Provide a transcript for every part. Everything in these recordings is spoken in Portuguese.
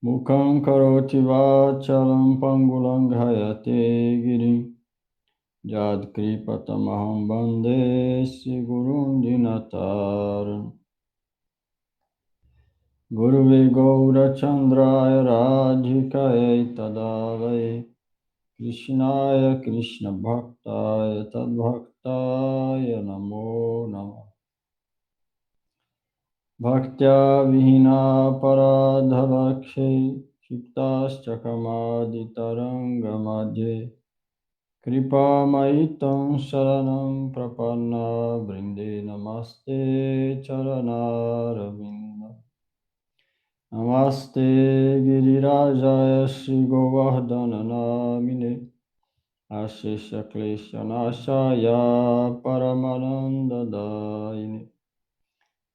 Mukhaṁ karoti vācālaṁ pangulanghayate girim yad kripatamaham bande sigurum dinataram Guruve Gaura Chandraya Radhikaya Tadavai Krishnaya Krishna Bhaktaya Tadbhaktaya Namo Namah Bhaktya Vihina Paradhalakshe Shiktaschakamadhitaranga Madhye Kripa Maitam Sharanam Prapanna Brinde Namaste Charanaravindam Namaste Girirajaya Shri Govardhana Namine Ashesha Klesha Nashaya Paramananda Daine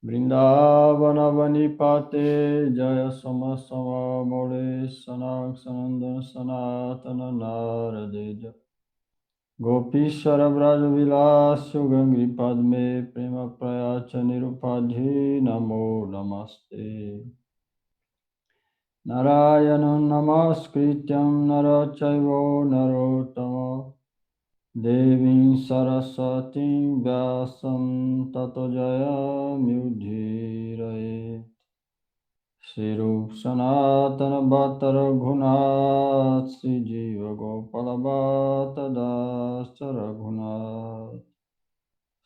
Vrindavana Vanipate Jaya Samasama Mole Sanak Sanandan Sanatana Naradeja Gopishara Braja Vilasya Gangri Padme Prema Prayacha Nirupadhi Namo Namaste Narayanam Namaskrityam Narachaivo Narottama Devim Sarasatim Vyasam Tato Jayamudhiraye Sirup Sanatana Bhattara Ghunat Sijiva Gopala Bhatta Dasa Raghunath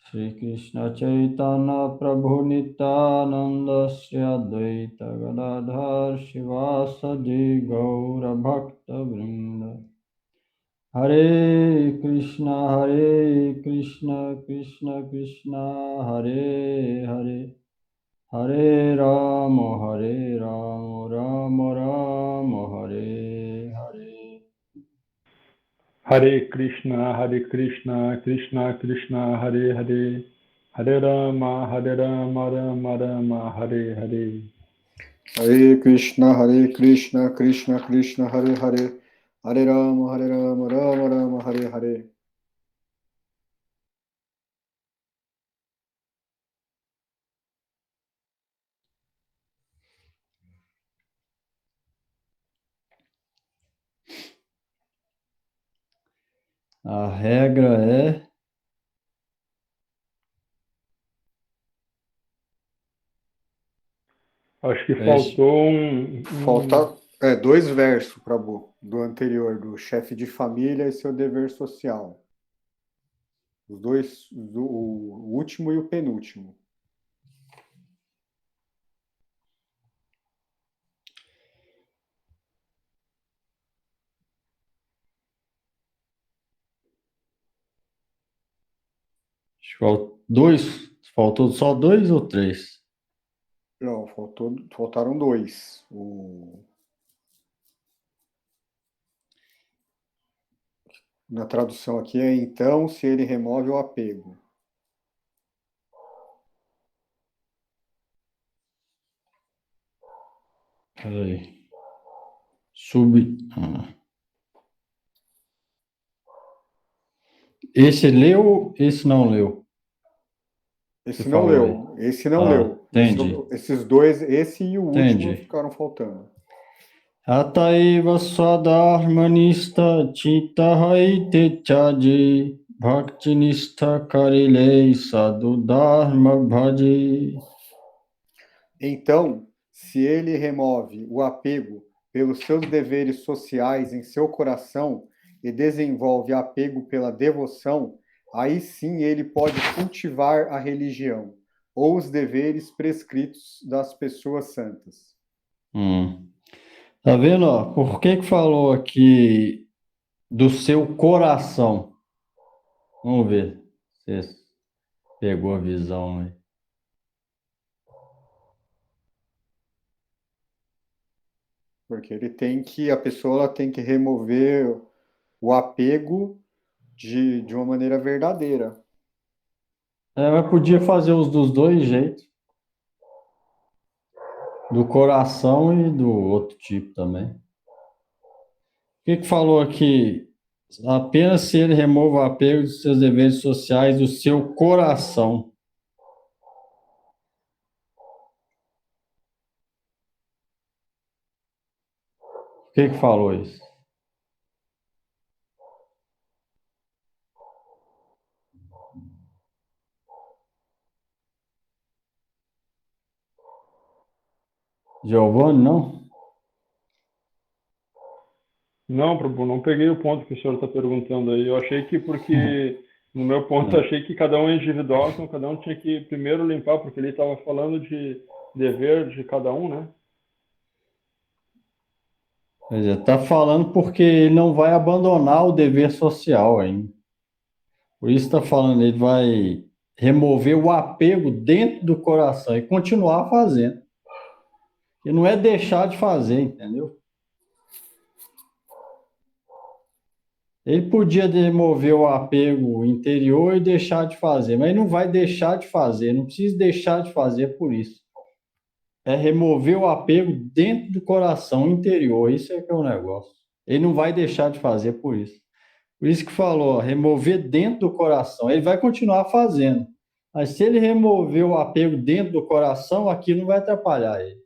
Shri Krishna Chaitanya Prabhu Nityananda Shri Advaita Gadadhar Shivasadi Gaura Bhakta Vrinda Hare Krishna Krishna Krishna Hare Hare Hare Rama Rama Rama Hare Hare Hare Krishna Krishna Krishna Hare Hare Hare Rama Rama Rama Hare Hare Hare Krishna Krishna Krishna Hare Hare Hare Rama Rama Rama Hare Hare. A regra é acho que faltou Falta dois versos, Prabhu, do anterior, do chefe de família e seu dever social. Os dois, o último e o penúltimo. Faltou só dois ou três? Não, faltaram dois. Na tradução aqui é então se ele remove o apego. Peraí. Esse leu, esse não leu? Esse não leu. Esse não leu. Entendi. Esses dois, esse e o último ficaram faltando. Ataiva Swadharmanista Chitahai Chaji Bhaktinista Karilei Sadhu Dharma Bhaji. Então, se ele remove o apego pelos seus deveres sociais em seu coração e desenvolve apego pela devoção, aí sim ele pode cultivar a religião ou os deveres prescritos das pessoas santas. Tá vendo? Ó, por que falou aqui do seu coração? Vamos ver se você pegou a visão aí. Porque a pessoa tem que remover o apego de uma maneira verdadeira. Mas podia fazer os dos dois jeitos. Do coração e do outro tipo também. O que falou aqui? Apenas se ele remove o apego dos seus deveres sociais do seu coração. Por que falou isso? Giovanni, não? Não, Prabhu, não peguei o ponto que o senhor está perguntando aí. Eu achei que porque, no meu ponto, eu achei que cada um é individual, então cada um tinha que primeiro limpar, porque ele estava falando de dever de cada um, né? Pois é, tá falando porque ele não vai abandonar o dever social ainda. Por isso está falando, ele vai remover o apego dentro do coração e continuar fazendo. E não é deixar de fazer, entendeu? Ele podia remover o apego interior e deixar de fazer, mas ele não vai deixar de fazer, não precisa deixar de fazer por isso. É remover o apego dentro do coração interior, isso é que é o negócio. Ele não vai deixar de fazer por isso. Por isso que falou, ó, remover dentro do coração. Ele vai continuar fazendo. Mas se ele remover o apego dentro do coração, aquilo não vai atrapalhar ele.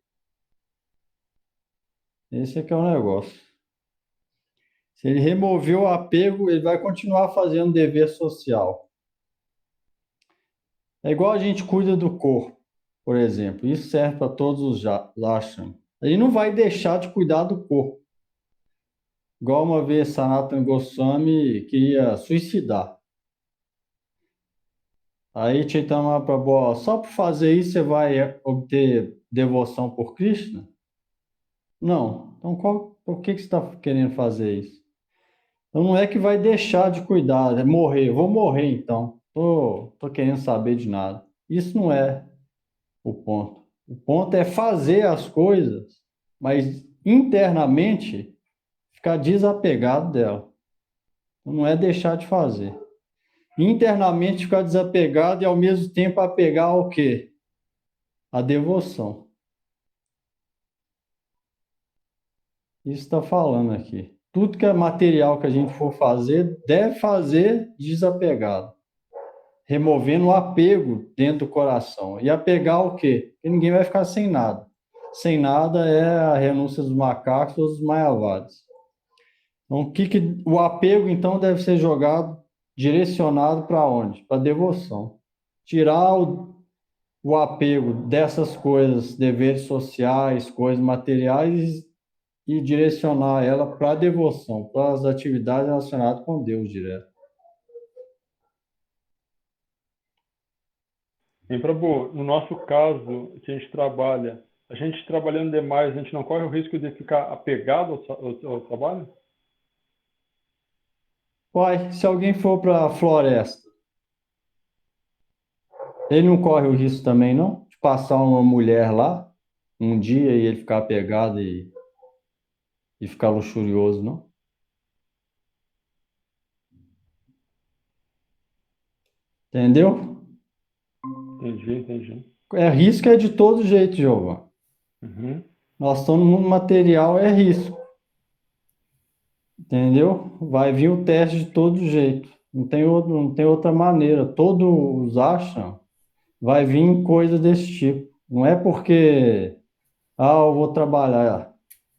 Esse é que é o negócio. Se ele remover o apego, ele vai continuar fazendo dever social. É igual a gente cuida do corpo, por exemplo. Isso serve para todos os ashram. Ele não vai deixar de cuidar do corpo. Igual uma vez Sanatana Goswami queria suicidar. Aí Chaitanya Mahaprabhu, ó, só por fazer isso você vai obter devoção por Krishna? Não. Então por que você está querendo fazer isso? Então não é que vai deixar de cuidar, é morrer. Eu vou morrer então. Tô querendo saber de nada. Isso não é o ponto. O ponto é fazer as coisas, mas internamente ficar desapegado dela. Então, não é deixar de fazer. Internamente ficar desapegado e ao mesmo tempo apegar ao quê? A devoção. Isso está falando aqui. Tudo que é material que a gente for fazer, deve fazer desapegado. Removendo o apego dentro do coração. E apegar o quê? Porque ninguém vai ficar sem nada. Sem nada é a renúncia dos macacos ou dos mayavadas. Então, o apego, então, deve ser jogado, direcionado para onde? Para devoção. Tirar o apego dessas coisas, deveres sociais, coisas materiais, e direcionar ela para a devoção, para as atividades relacionadas com Deus direto. Em Prabhu, no nosso caso, que a gente trabalha, a gente trabalhando demais, a gente não corre o risco de ficar apegado ao trabalho? Pai, se alguém for para a floresta, ele não corre o risco também, não? De passar uma mulher lá um dia e ele ficar apegado e ficar luxurioso, não? Entendeu? Entendi. É risco é de todo jeito, Giovanni. Uhum. Nós estamos no mundo material, é risco. Entendeu? Vai vir o teste de todo jeito. Não tem outra maneira. Todos acham vai vir coisa desse tipo. Não é porque, eu vou trabalhar.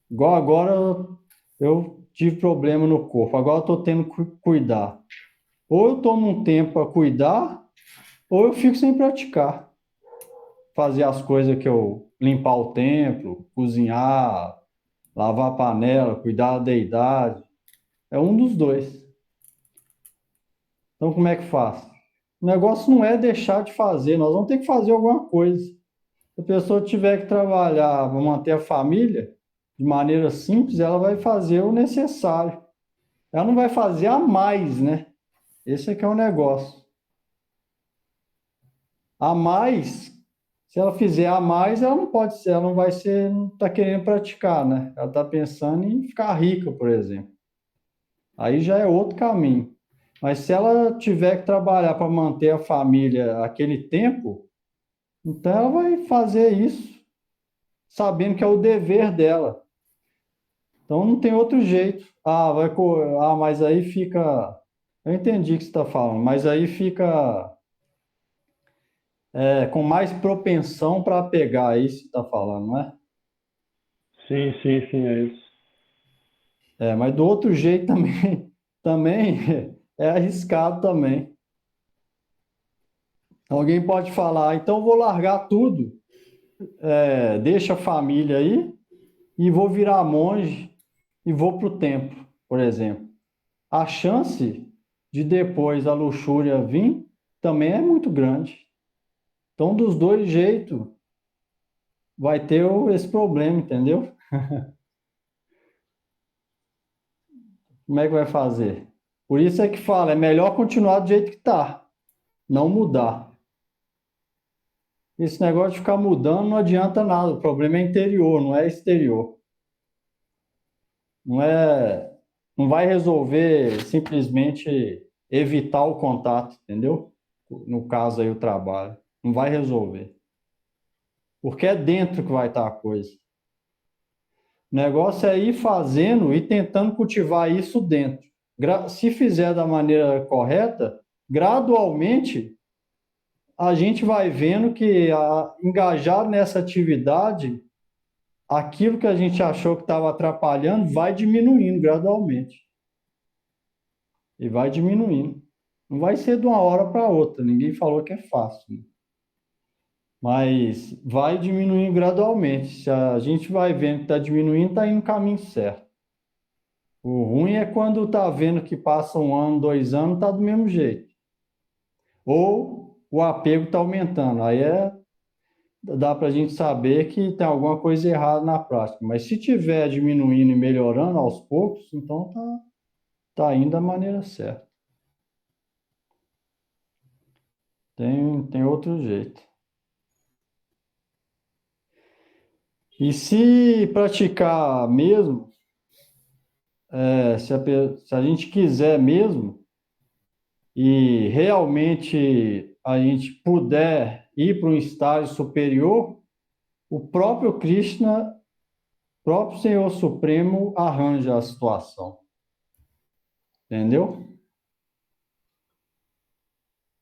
Igual agora eu tive problema no corpo, agora eu estou tendo que cuidar. Ou eu tomo um tempo para cuidar, ou eu fico sem praticar. Fazer as coisas que eu limpar o templo, cozinhar, lavar a panela, cuidar da deidade. É um dos dois. Então, como é que faz? O negócio não é deixar de fazer, nós vamos ter que fazer alguma coisa. Se a pessoa tiver que trabalhar para manter a família, de maneira simples, ela vai fazer o necessário. Ela não vai fazer a mais, né? Esse é que é o negócio. A mais, se ela fizer a mais, ela não pode ser, ela não vai ser, não está querendo praticar, né? Ela está pensando em ficar rica, por exemplo. Aí já é outro caminho. Mas se ela tiver que trabalhar para manter a família aquele tempo, então ela vai fazer isso, sabendo que é o dever dela. Então não tem outro jeito. Mas aí fica. Eu entendi o que você está falando, mas aí fica com mais propensão para pegar, é isso que você está falando, não é? Sim, é isso. Mas do outro jeito também, também é arriscado também. Alguém pode falar, então vou largar tudo, deixa a família aí e vou virar monge e vou para o templo, por exemplo. A chance de depois a luxúria vir também é muito grande. Então, dos dois jeitos, vai ter esse problema, entendeu? Como é que vai fazer? Por isso é que fala, é melhor continuar do jeito que está, não mudar. Esse negócio de ficar mudando não adianta nada, o problema é interior, não é exterior. Não é, não vai resolver simplesmente evitar o contato, entendeu? No caso aí o trabalho, não vai resolver. Porque é dentro que vai estar a coisa. O negócio é ir fazendo e tentando cultivar isso dentro. Se fizer da maneira correta, gradualmente a gente vai vendo que engajar nessa atividade, aquilo que a gente achou que estava atrapalhando vai diminuindo gradualmente. E vai diminuindo. Não vai ser de uma hora para outra, ninguém falou que é fácil, né? Mas vai diminuindo gradualmente. Se a gente vai vendo que está diminuindo, está indo no caminho certo. O ruim é quando está vendo que passa 1 ano, 2 anos, está do mesmo jeito. Ou o apego está aumentando. Aí dá para a gente saber que tem alguma coisa errada na prática. Mas se tiver diminuindo e melhorando aos poucos, então tá indo da maneira certa. Tem outro jeito. E se praticar mesmo, se a gente quiser mesmo, e realmente a gente puder ir para um estágio superior, o próprio Krishna, o próprio Senhor Supremo arranja a situação. Entendeu?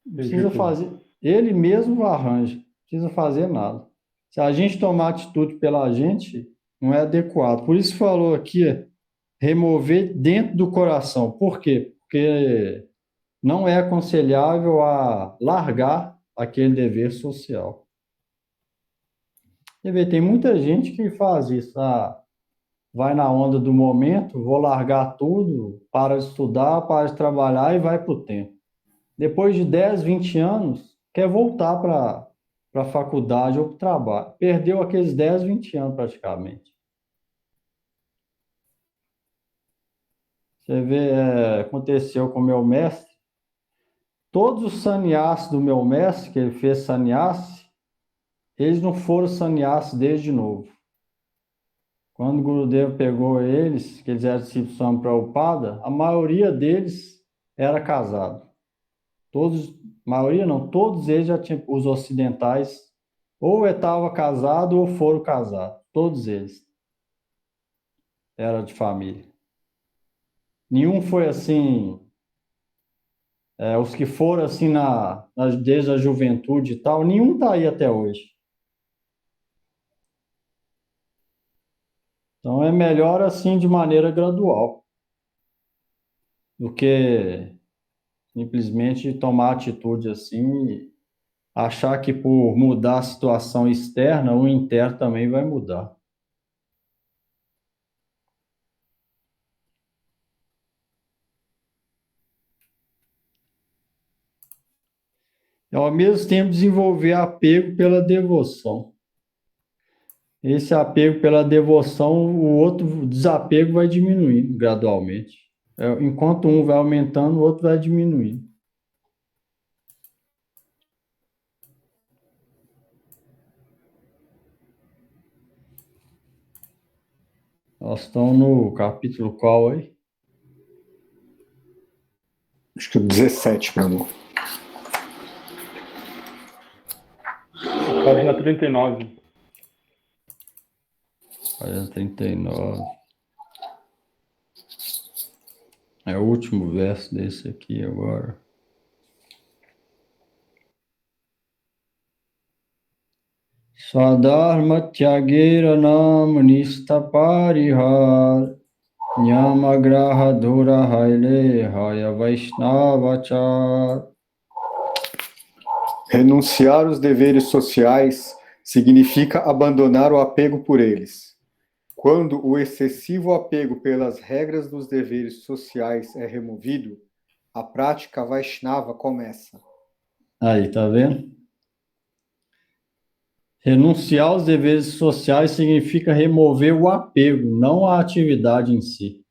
Não precisa fazer, ele mesmo arranja, não precisa fazer nada. Se a gente tomar atitude pela gente, não é adequado. Por isso falou aqui, remover dentro do coração. Por quê? Porque não é aconselhável a largar aquele dever social. Você vê, tem muita gente que faz isso, vai na onda do momento, vou largar tudo, para de estudar, para de trabalhar e vai para o tempo. Depois de 10, 20 anos, quer voltar para a faculdade ou para o trabalho. Perdeu aqueles 10, 20 anos praticamente. Você vê, aconteceu com o meu mestre. Todos os sannyasis do meu mestre, que ele fez sannyasi, eles não foram sannyasis desde novo. Quando o Gurudev pegou eles, que eles eram discípulos de Swami Prabhupada, a maioria deles era casado. Todos, maioria não, todos eles já tinham, os ocidentais, ou estavam casados ou foram casados. Todos eles eram de família. Nenhum foi assim, os que foram assim desde a juventude e tal, nenhum está aí até hoje. Então é melhor assim de maneira gradual do que simplesmente tomar atitude assim e achar que por mudar a situação externa, o interno também vai mudar. E ao mesmo tempo desenvolver apego pela devoção. Esse apego pela devoção, o outro desapego vai diminuindo gradualmente. Enquanto um vai aumentando, o outro vai diminuindo. Nós estamos no capítulo qual aí? Acho que o 17, meu amor. Página 39. Página 39. É o último verso desse aqui agora. Swadharma Tyagera Nam Nista Parihar Nyamagraha Dura Haile Haya Vaishnavachar. Renunciar os deveres sociais significa abandonar o apego por eles. Quando o excessivo apego pelas regras dos deveres sociais é removido, a prática Vaishnava começa. Aí, tá vendo? Renunciar aos deveres sociais significa remover o apego, não a atividade em si.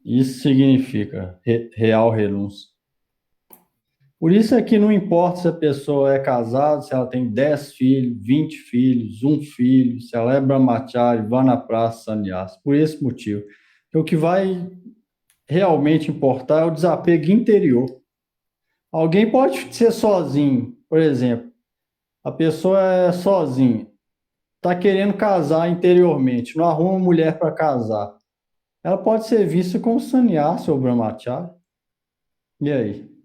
Isso significa real renúncia. Por isso é que não importa se a pessoa é casada, se ela tem 10 filhos, 20 filhos, um filho, se ela é brahmachari, vai na praça, sannyasa. Por esse motivo. Porque o que vai realmente importar é o desapego interior. Alguém pode ser sozinho, por exemplo. A pessoa é sozinha, está querendo casar interiormente, não arruma mulher para casar. Ela pode ser vista como sannyasi ou brahmachari. E aí?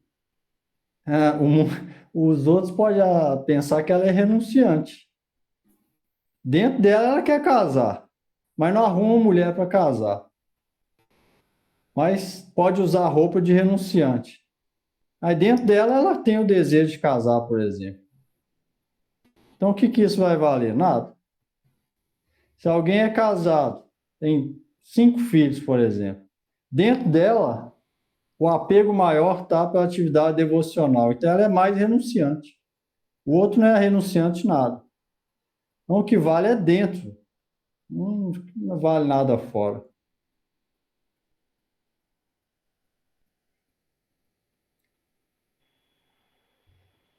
Os outros podem pensar que ela é renunciante. Dentro dela, ela quer casar, mas não arruma mulher para casar. Mas pode usar roupa de renunciante. Aí dentro dela, ela tem o desejo de casar, por exemplo. Então, o que isso vai valer? Nada. Se alguém é casado, tem 5 filhos, por exemplo, dentro dela, o apego maior está pela atividade devocional. Então, ela é mais renunciante. O outro não é renunciante nada. Então, o que vale é dentro. Não vale nada fora.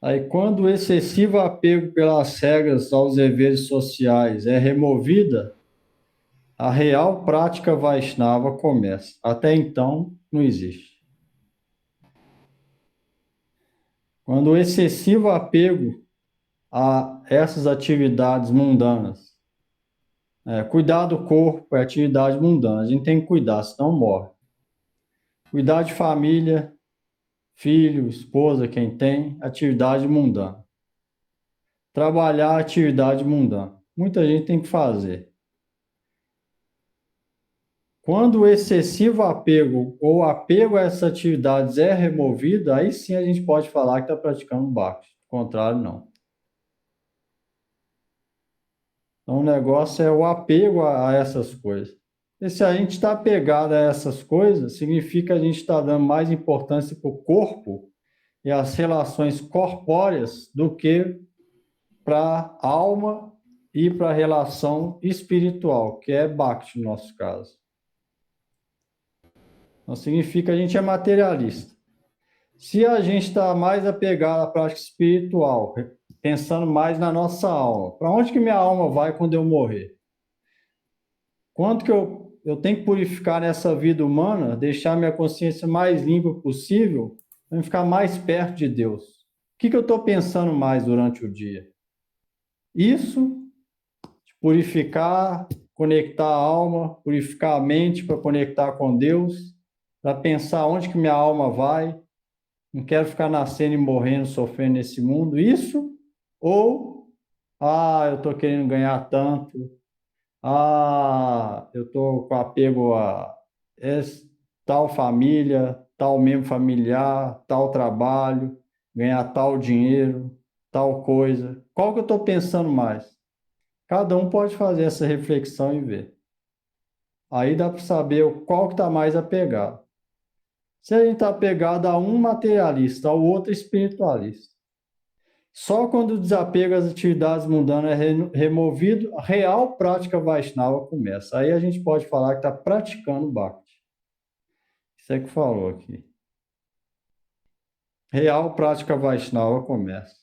Aí, quando o excessivo apego pelas regras aos deveres sociais é removida, a real prática Vaishnava começa. Até então, não existe. Quando o excessivo apego a essas atividades mundanas, cuidar do corpo é atividade mundana, a gente tem que cuidar, senão morre. Cuidar de família, filho, esposa, quem tem, atividade mundana. Trabalhar, atividade mundana. Muita gente tem que fazer. Quando o excessivo apego ou apego a essas atividades é removido, aí sim a gente pode falar que está praticando bhakti. Do contrário, não. Então, o negócio é o apego a essas coisas. E se a gente está apegado a essas coisas, significa que a gente está dando mais importância para o corpo e as relações corpóreas do que para a alma e para a relação espiritual, que é Bhakti no nosso caso. Então, significa que a gente é materialista. Se a gente está mais apegado à prática espiritual, pensando mais na nossa alma, para onde que minha alma vai quando eu morrer? Quanto que eu tenho que purificar nessa vida humana, deixar minha consciência mais limpa possível, para ficar mais perto de Deus? O que eu estou pensando mais durante o dia? Isso, purificar, conectar a alma, purificar a mente para conectar com Deus, para pensar onde que minha alma vai, não quero ficar nascendo e morrendo, sofrendo nesse mundo, isso, ou, eu estou querendo ganhar tanto, eu estou com apego a tal família, tal membro familiar, tal trabalho, ganhar tal dinheiro, tal coisa. Qual que eu estou pensando mais? Cada um pode fazer essa reflexão e ver. Aí dá para saber qual que está mais apegado. Se a gente está apegado a um materialista, ao outro espiritualista. Só quando o desapego às atividades mundanas é removido, a real prática Vaishnava começa. Aí a gente pode falar que está praticando Bhakti. Isso é que falou aqui. Real prática Vaishnava começa.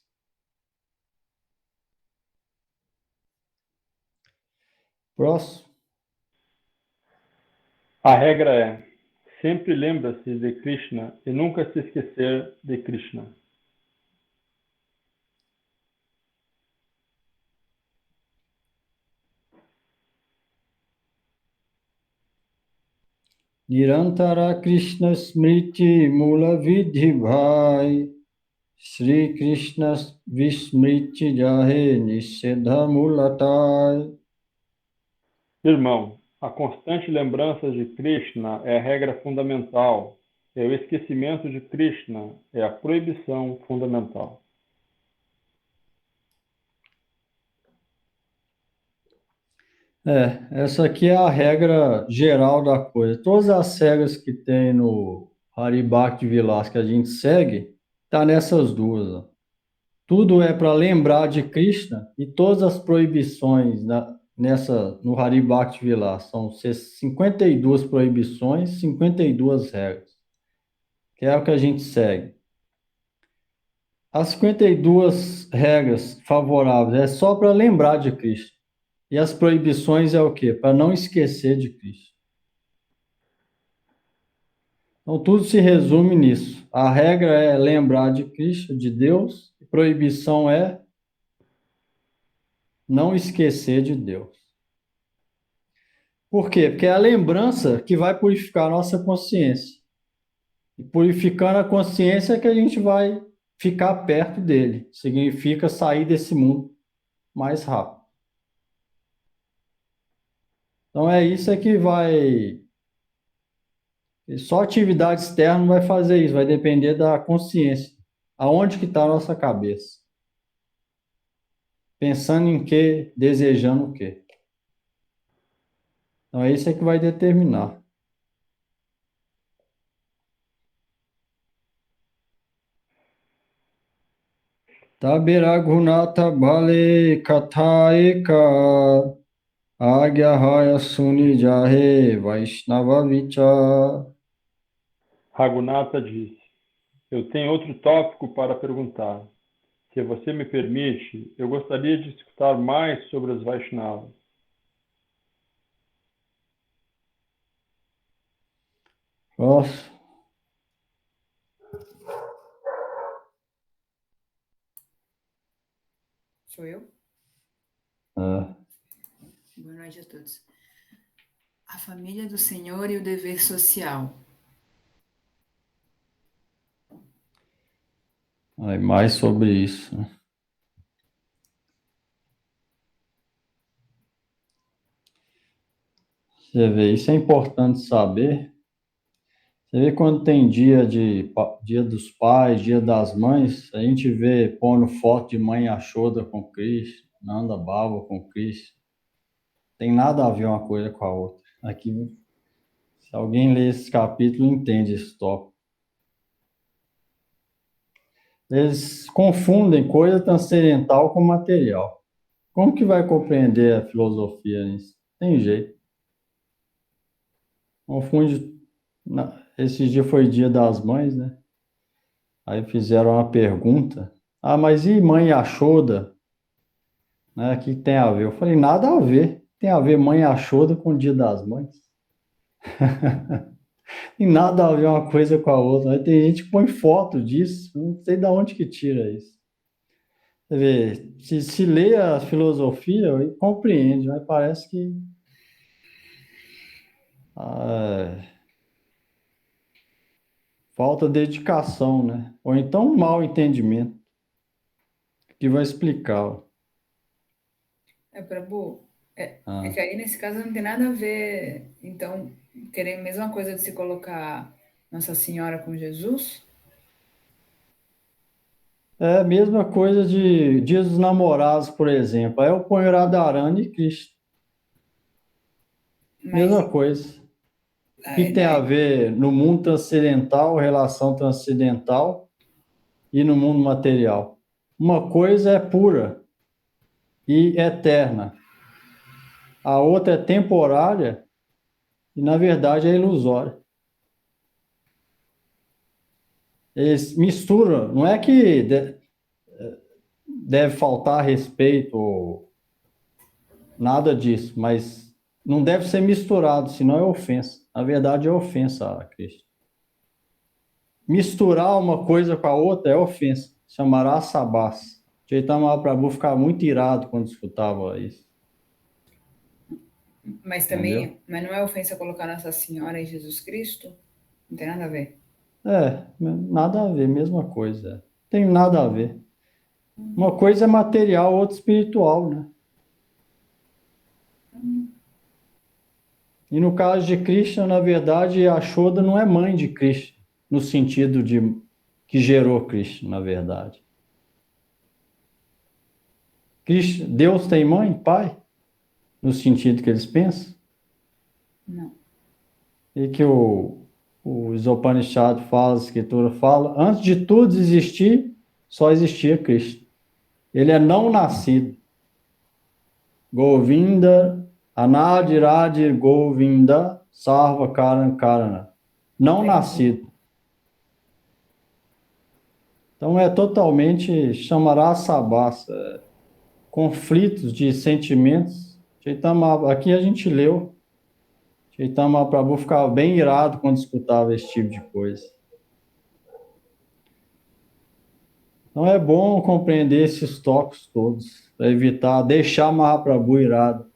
Próximo. A regra é: sempre lembra-se de Krishna e nunca se esquecer de Krishna. Nirantara Krishna Smriti Mula Vidhi Bhai Shri Krishna Vismriti Jahe Nishedha Mulatai. Irmão, a constante lembrança de Krishna é a regra fundamental. É o esquecimento de Krishna é a proibição fundamental. Essa aqui é a regra geral da coisa. Todas as regras que tem no Haribhakti Vilas que a gente segue, tá nessas duas, ó. Tudo é para lembrar de Krishna e todas as proibições no Haribhakti Vilas são 52 proibições, 52 regras, que é o que a gente segue. As 52 regras favoráveis é só para lembrar de Krishna. E as proibições é o quê? Para não esquecer de Krishna. Então, tudo se resume nisso. A regra é lembrar de Krishna, de Deus, e proibição é não esquecer de Deus. Por quê? Porque é a lembrança que vai purificar a nossa consciência. E purificando a consciência é que a gente vai ficar perto dele. Significa sair desse mundo mais rápido. Então é isso que vai. Só atividade externa não vai fazer isso, vai depender da consciência. Aonde que está a nossa cabeça? Pensando em quê? Desejando o quê? Então é isso que vai determinar. Tabiragunata bale kathaika agyahaya suni jahe Vaishnava vicha. Raghunatha disse: Eu tenho outro tópico para perguntar. Se você me permite, eu gostaria de escutar mais sobre os Vaishnavas. Nossa. Sou eu? É. Boa noite a todos. A família do Senhor e o dever social. Aí, mais sobre isso, né? Você vê, isso é importante saber. Você vê quando tem dia dos pais, dia das mães, a gente vê pondo foto de mãe Yashoda com Cristo, Nanda Baba com Cristo. Tem nada a ver uma coisa com a outra. Aqui, se alguém lê esse capítulo, entende esse tópico. Eles confundem coisa transcendental com material. Como que vai compreender a filosofia nisso? Tem jeito. Confunde. Esse dia foi dia das mães, né? Aí fizeram uma pergunta. Ah, mas e mãe Yashoda? Né? O que tem a ver? Eu falei, nada a ver. Tem a ver mãe Yashoda com o dia das mães. E nada a ver uma coisa com a outra. Aí tem gente que põe foto disso. Não sei de onde que tira isso. Você vê, se lê a filosofia, compreende, mas parece que ah, falta dedicação, né? Ou então um mau entendimento, que vai explicar. Ó. Prabhu, é Ah. que aí nesse caso não tem nada a ver, então, querer a mesma coisa de se colocar Nossa Senhora com Jesus? É a mesma coisa de Dia dos Namorados, por exemplo. Aí eu ponho Radharani e Krishna. Mas Mesma coisa. O que tem a daí, ver no mundo transcendental, relação transcendental, e no mundo material? Uma coisa é pura e eterna. A outra é temporária e, na verdade, é ilusória. Eles misturam. Não é que deve faltar respeito ou nada disso, mas não deve ser misturado, senão é ofensa. Na verdade, é ofensa a Cristo. Misturar uma coisa com a outra é ofensa. Chamará sabás. Chaitanya Mahaprabhu ficava muito irado quando escutava isso. mas Entendeu? também, mas não é ofensa colocar Nossa Senhora e Jesus Cristo? Não tem nada a ver. Nada a ver, mesma coisa. Tem nada a ver. Uma coisa é material, outra espiritual, né? E no caso de Krishna, na verdade, a Yashoda não é mãe de Krishna, no sentido de que gerou Krishna, na verdade. Krishna, Deus tem mãe, pai, no sentido que eles pensam? Não. E que os Upanishads fala, a escritura fala, antes de tudo existir, só existia Krishna. Ele é não nascido. Govinda, Anadiradi Govinda, Sarva Karan Karana. Não nascido. Então é totalmente chamará sabasa, conflitos de sentimentos. Aqui a gente leu. Chaitanya Mahaprabhu ficava bem irado quando escutava esse tipo de coisa. Então é bom compreender esses tópicos todos, para evitar deixar Mahaprabhu irado,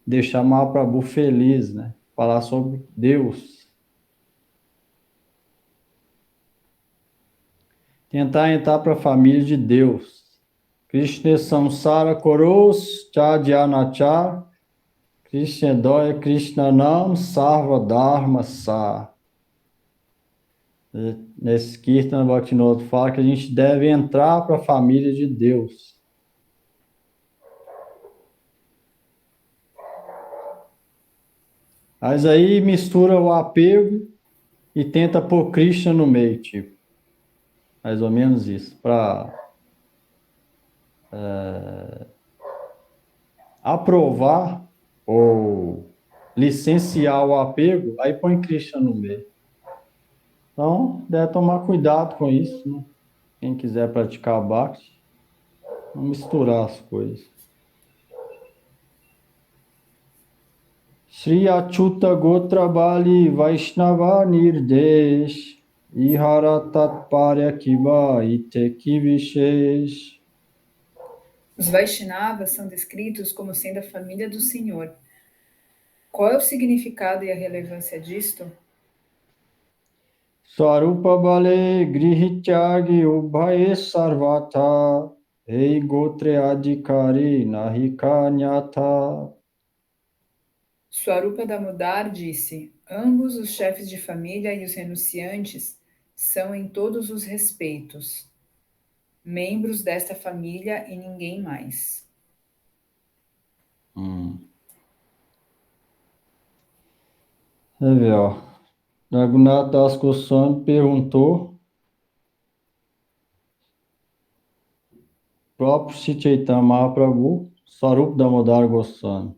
deixar Mahaprabhu feliz, né? Falar sobre Deus. Tentar entrar para a família de Deus. Krishna Samsara Koros Chadyanachar Krishna Doya Krishna Nam Sarva Dharma Sa. Nesse Kirtan Bhaktivinoda fala que a gente deve entrar para a família de Deus. Mas aí mistura o apego e tenta pôr Krishna no meio, tipo. Mais ou menos isso. Para aprovar ou licenciar o apego, aí põe Krishna no meio. Então, deve tomar cuidado com isso, né? Quem quiser praticar Bhakti, não misturar as coisas. Sri Achyuta Gotra Bali Vaishnava Nirdesh Ihara Tatparya Kiba Iteki Vishesh. Os Vaishnavas são descritos como sendo a família do Senhor. Qual é o significado e a relevância disto? Swarupa Bale Grihityagi Ubhaye Sarvata Ei Gotre Adhikari Nahika Nyata. Swarupa Damodar disse: ambos os chefes de família e os renunciantes são em todos os respeitos membros desta família e ninguém mais. Você vê, ó. Raghunath Das Goswami perguntou, próprio Sri Chaitanya Mahaprabhu, Swarupa Damodar Goswami.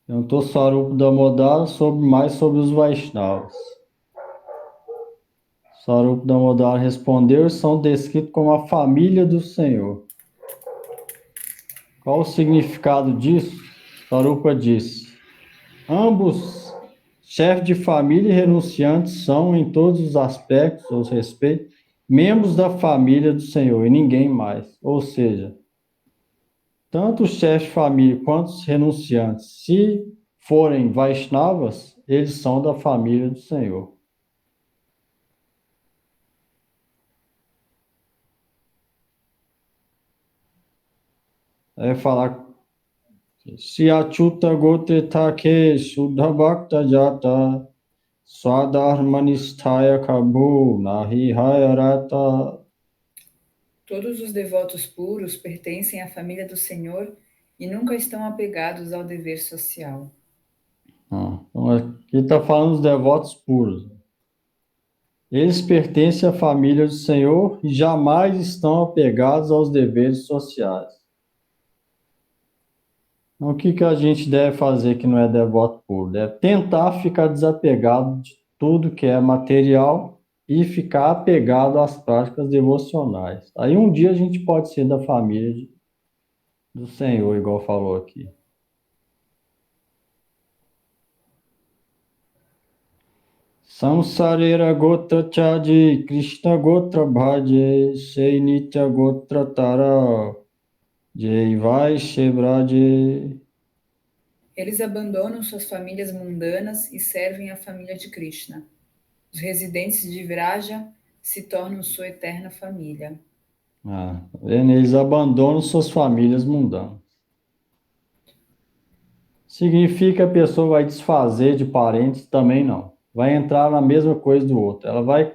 Perguntou Swarupa Damodar mais sobre os Vaishnavas. Swarupa Damodar respondeu, são descritos como a família do Senhor. Qual o significado disso? Swarupa disse, ambos chefes de família e renunciantes são, em todos os aspectos, os respeitos, membros da família do Senhor e ninguém mais. Ou seja, tanto os chefes de família quanto os renunciantes, se forem Vaishnavas, eles são da família do Senhor. Aí falar Se Achyuta Gotre Take Shuddha Bhakta Jata Swadharmanistaya Kabhu Nahi Hayarata. Todos os devotos puros pertencem à família do Senhor e nunca estão apegados ao dever social. Então aqui está falando dos devotos puros. Eles pertencem à família do Senhor e jamais estão apegados aos deveres sociais. Então, o que a gente deve fazer que não é devoto puro? Deve tentar ficar desapegado de tudo que é material e ficar apegado às práticas devocionais. Aí um dia a gente pode ser da família do Senhor, igual falou aqui. Samsarera Gotra Chadi Krishna Gotra Bhaje Shei Nitya Gotra Tara Jai Vai Shebraje. Eles abandonam suas famílias mundanas e servem a família de Krishna. Os residentes de Vraja se tornam sua eterna família. Eles abandonam suas famílias mundanas. Significa que a pessoa vai desfazer de parentes? Também não. Vai entrar na mesma coisa do outro. Ela vai,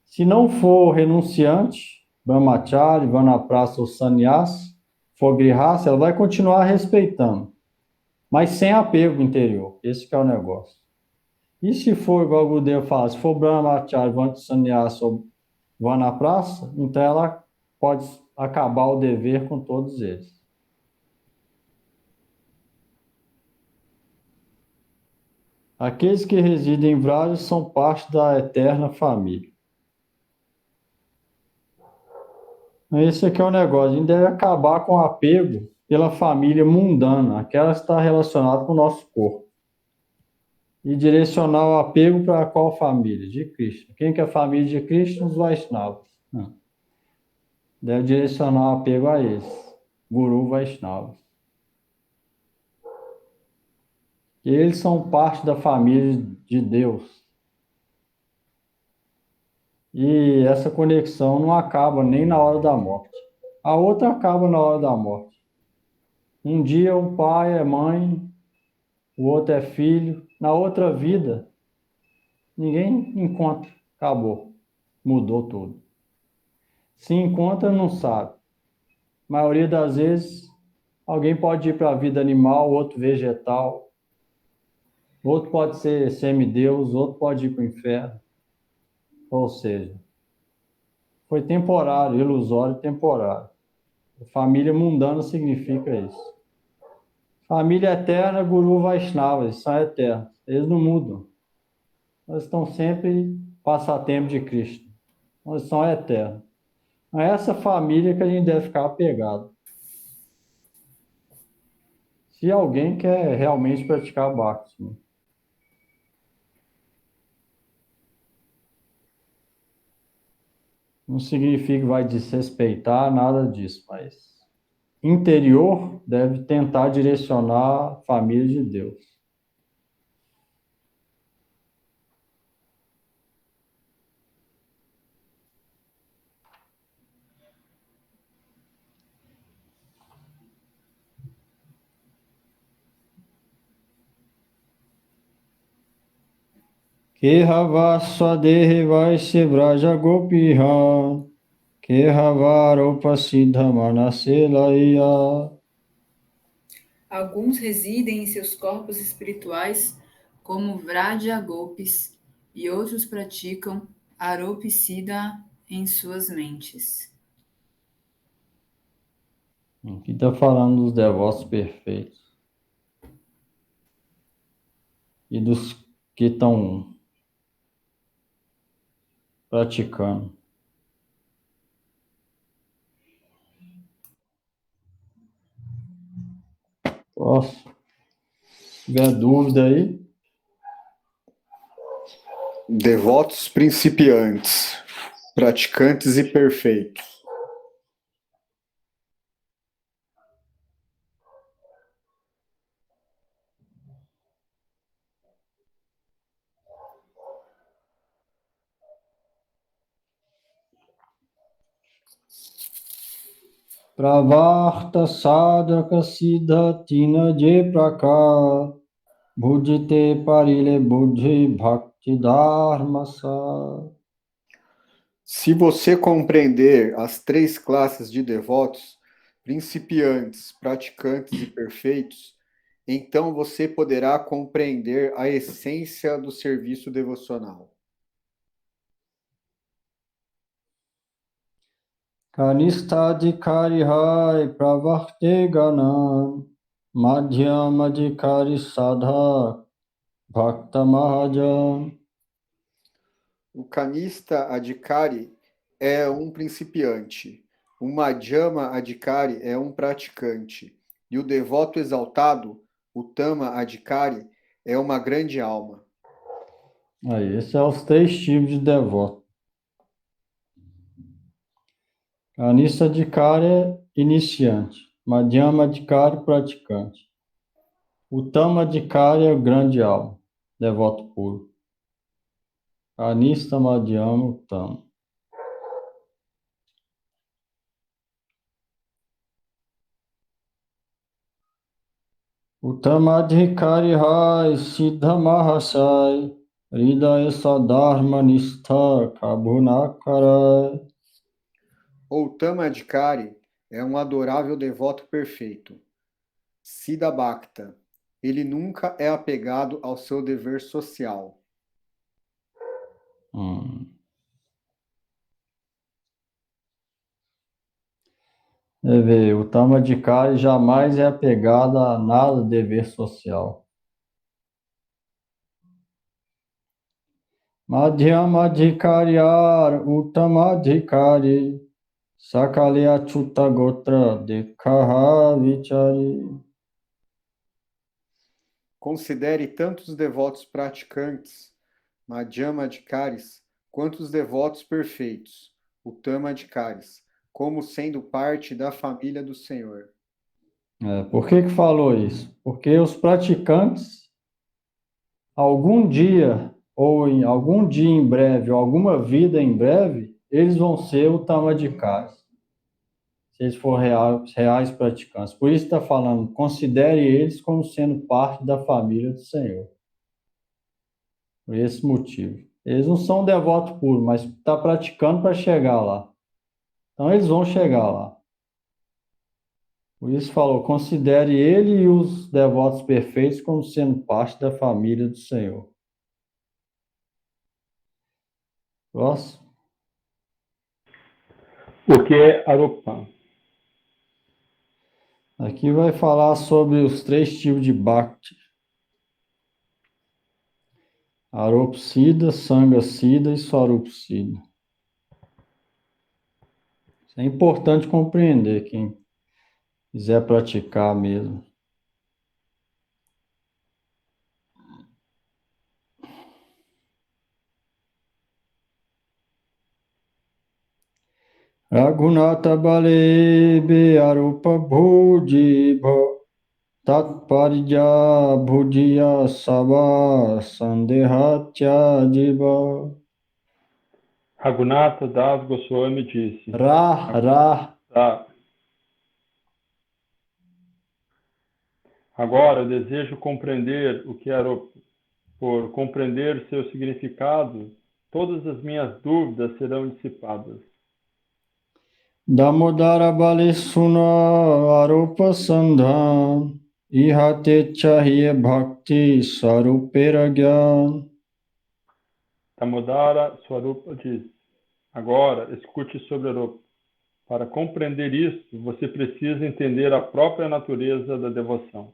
se não for renunciante, brahmachari, vanaprastha ou sannyas, for grihasta, ela vai continuar respeitando, mas sem apego interior. Esse que é o negócio. E se for, igual o Gurudev fala, se for brahmachari, sannyas ou vanaprastha, então ela pode acabar o dever com todos eles. Aqueles que residem em Vraja são parte da eterna família. Esse aqui é o negócio. A gente deve acabar com o apego pela família mundana, aquela que está relacionada com o nosso corpo. E direcionar o apego para qual família? De Krishna. Quem que é a família de Krishna? Os Vaishnavas. Deve direcionar o apego a eles. Guru Vaishnavas. E eles são parte da família de Deus. E essa conexão não acaba nem na hora da morte. A outra acaba na hora da morte. Um dia um pai é mãe, o outro é filho. Na outra vida, ninguém encontra. Acabou. Mudou tudo. Se encontra, não sabe. A maioria das vezes, alguém pode ir para a vida animal, outro vegetal. Outro pode ser semideus, outro pode ir para o inferno. Ou seja, foi temporário, ilusório e temporário. Família mundana significa isso. Família eterna, Guru Vaishnava, eles são eternos. Eles não mudam. Eles estão sempre passatempo de Cristo. Eles são eternos. É essa família que a gente deve ficar apegado. Se alguém quer realmente praticar Bhakti. Né? Não significa que vai desrespeitar nada disso, mas interior deve tentar direcionar a família de Deus. Kehava Swadehi Vaisya Vraja Gopiha Kehava Ropa Siddha Manaselaya. Alguns residem em seus corpos espirituais como Vraja Gopis e outros praticam Aropicida em suas mentes. Aqui está falando dos devotos perfeitos e dos que estão praticando. Próximo. Se tiver dúvida aí. Devotos principiantes, praticantes e perfeitos. Pravarta sadhaka siddha tina je prakar bhujite parile buddhi bhakti dharmasa. Se você compreender as três classes de devotos, principiantes, praticantes e perfeitos, então você poderá compreender a essência do serviço devocional. Kanistadhikari hai pravarte ganam madhyamadhikari sadha bhakta mahajan. O Kanista Adhikari é um principiante, o Madhyama Adhikari é um praticante, e o devoto exaltado, o Tama Adhikari, é uma grande alma. Aí, esses são os três tipos de devoto. Kanistadhikari é iniciante, Madhyamadhikari praticante. Uttamadhikari é o grande alma, devoto puro. Kanista, Madhyama, Uttama. Uttamadhikari hai siddha mahasai hridaya sadharma nistha kabhunakarai. Uttamadhikari é um adorável devoto perfeito. Siddha Bhakta, ele nunca é apegado ao seu dever social. Você vê, o Tamadikari jamais é apegado a nada dever social. Madhyamadhikaryar Uttamadhikari Sakalya Chuta Gotra Dekhaha Vichari. Considere tanto os devotos praticantes, Madhyamadhikaris, quanto os devotos perfeitos, Uttamadhikaris, como sendo parte da família do Senhor. Por que falou isso? Porque os praticantes, algum dia, ou algum dia em breve, ou alguma vida em breve, eles vão ser o Tamadikaris, se eles forem reais praticantes. Por isso está falando, considere eles como sendo parte da família do Senhor. Por esse motivo. Eles não são devotos puros, mas está praticando para chegar lá. Então eles vão chegar lá. Por isso falou, considere ele e os devotos perfeitos como sendo parte da família do Senhor. Próximo. O que é Aropa? Aqui vai falar sobre os 3 tipos de Bhakti. Aropsida, Sangasida e Swarupsida. Isso é importante compreender, quem quiser praticar mesmo. Raghunatha Balebe Arupa Bhujiva Tatparya Bhujiya Sava Sandehatya Jiva. Raghunatha Das Goswami disse. Ra. Agora eu desejo compreender o que é Aropa. Por compreender seu significado, todas as minhas dúvidas serão dissipadas. Damodara Balesuna Arupa Sandhan Ihate Chahiye Bhakti Sarupera Gyan. Damodara Swarupa diz. Agora, escute sobre Aropa. Para compreender isso, você precisa entender a própria natureza da devoção.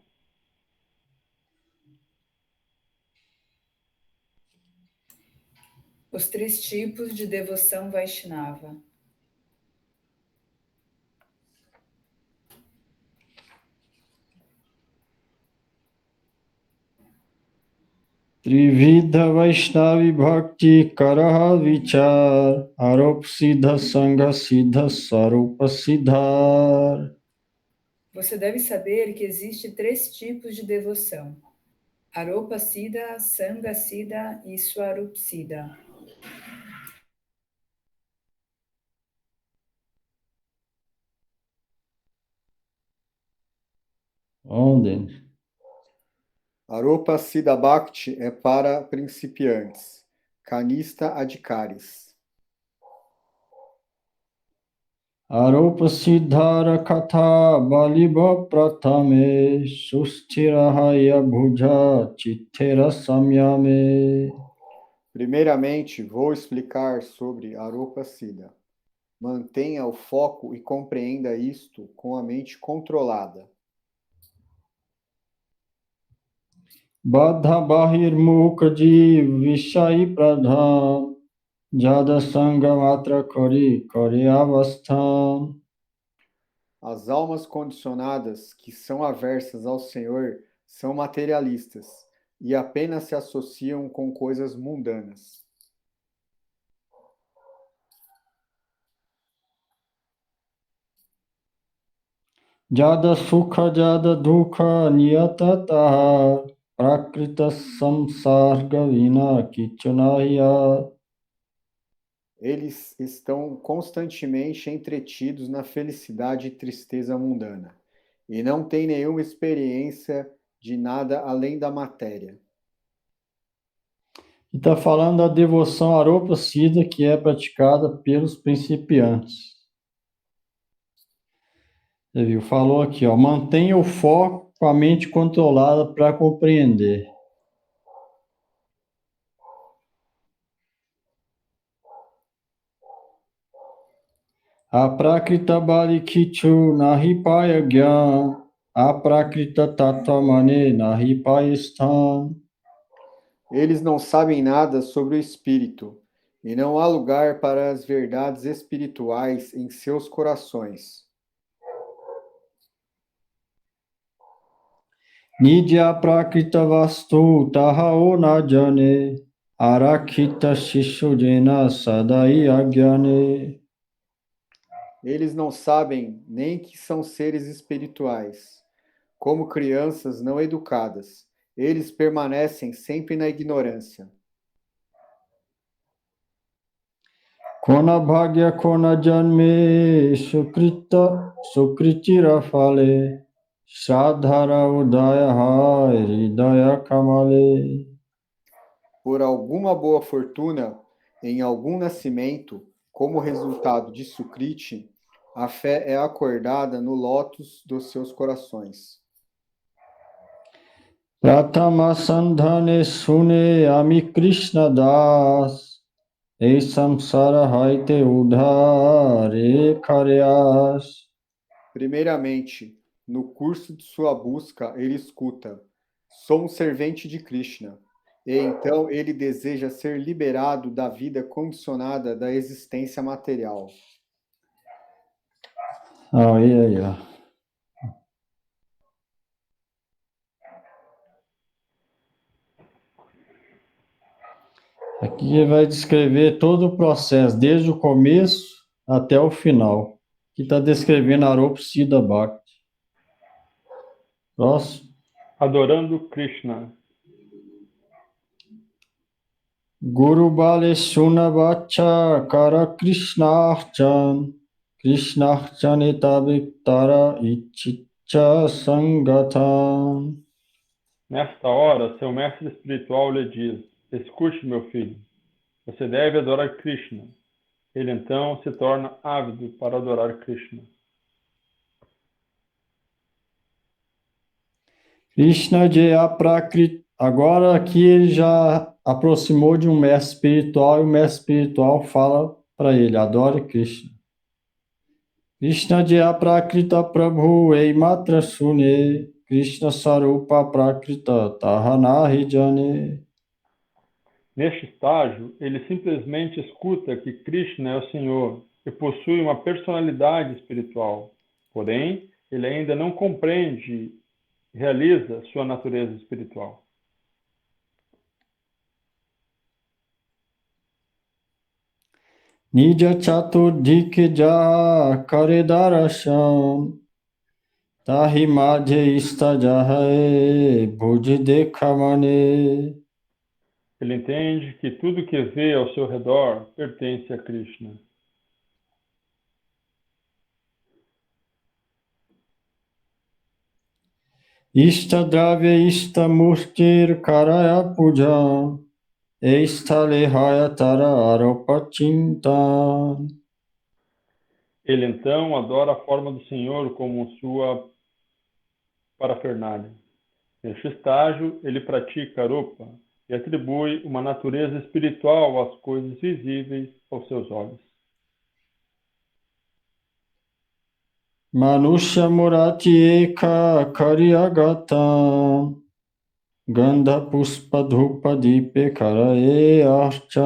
Os 3 tipos de devoção Vaishnava. Trividha Vaishnavi Bhakti Karaha Vichar Arup Siddha Sangha Siddha Sarupa Siddhar. Você deve saber que existe 3 tipos de devoção: Aropasiddha, Sangasida e Swarupsiddha. Onde? Aropa Siddha Bhakti é para principiantes. Kanista Adhikaris. Arupa Siddhara Katha Baliba Prathame Susthirahaya Bhuja Chittera Samyame. Primeiramente, vou explicar sobre Aropa Siddha. Mantenha o foco e compreenda isto com a mente controlada. Baddha Bahir Mukha Jiv Vishai Pradhan Jada Sangha Matra Kori Avasthan. As almas condicionadas que são aversas ao Senhor são materialistas e apenas se associam com coisas mundanas. Jada Sukha Jada Dukha Niyatataha Prakrita Samsarga Vina Kichunaya. Eles estão constantemente entretidos na felicidade e tristeza mundana, e não têm nenhuma experiência de nada além da matéria. E está falando da devoção Aropa Siddha que é praticada pelos principiantes. Você viu? Falou aqui, ó, mantenha o foco com a mente controlada para compreender. Aprakrita balikichu nahipaya gyan, aprakrita tatvamane nahipaya sthan. Eles não sabem nada sobre o espírito, e não há lugar para as verdades espirituais em seus corações. Nidya prakrita vastu tahao na jane, arakita shishujena sadai agyane. Eles não sabem nem que são seres espirituais. Como crianças não educadas, eles permanecem sempre na ignorância. Kona bhagya kona janme sukritira fale, shradhara udaya hridaya kamale. Por alguma boa fortuna, em algum nascimento, como resultado de Sukriti, a fé é acordada no lótus dos seus corações. Pratama sandhane sune ami Krishna das, e samsara haite udhare karyas. Primeiramente, no curso de sua busca, ele escuta: sou um servente de Krishna. E então ele deseja ser liberado da vida condicionada da existência material. Aí, ó. Aqui vai descrever todo o processo, desde o começo até o final. Aqui está descrevendo Aropa Siddha Bhakti. Próximo. Adorando Krishna. Guru Baleshuna Bacha Kara Krishnarchan Krishnarchan Etaviktara Ichicha Sangatan. Nesta hora, seu mestre espiritual lhe diz: escute, meu filho, você deve adorar Krishna. Ele então se torna ávido para adorar Krishna. Krishna de Aprakrit. Agora aqui ele já aproximou de um mestre espiritual e o mestre espiritual fala para ele: adore Krishna. Krishna de Aprakrita Prabhu Eimatra Sune Krishna Sarupa Prakrita Tahanahi Jane. Neste estágio, ele simplesmente escuta que Krishna é o Senhor e possui uma personalidade espiritual. Porém, ele ainda não compreende e realiza sua natureza espiritual. Nija Chaturdike Ja Karedarasham Tahi Madhya Istajahae Bhuji Dekhamane. Ele entende que tudo que vê ao seu redor pertence a Krishna. Istadravya Istamurtir Karaya Puja Eistalehaya Tara Aropachinta. Ele então adora a forma do Senhor como sua parafernália. Neste estágio, ele pratica arupa e atribui uma natureza espiritual às coisas visíveis aos seus olhos. Manusha Murati Eka Karyagata Gandha Puspa Dhupa Dipe Karaye Archa.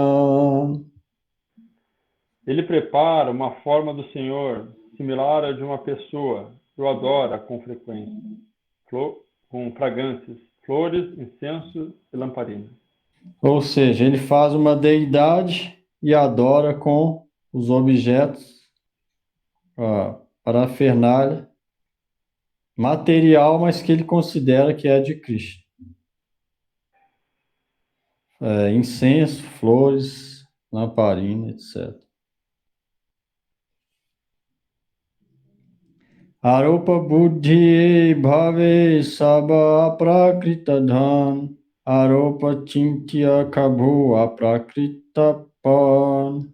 Ele prepara uma forma do Senhor similar à de uma pessoa e o adora com frequência, com fragrâncias, flores, incenso e lamparina. Ou seja, ele faz uma deidade e adora com os objetos, a parafernália material, mas que ele considera que é de Krishna. Incenso, flores, lamparina, etc. Aropa buddhi bhave sabha aprakrita dhan. Aropa chintya kabhu aprakrita pan.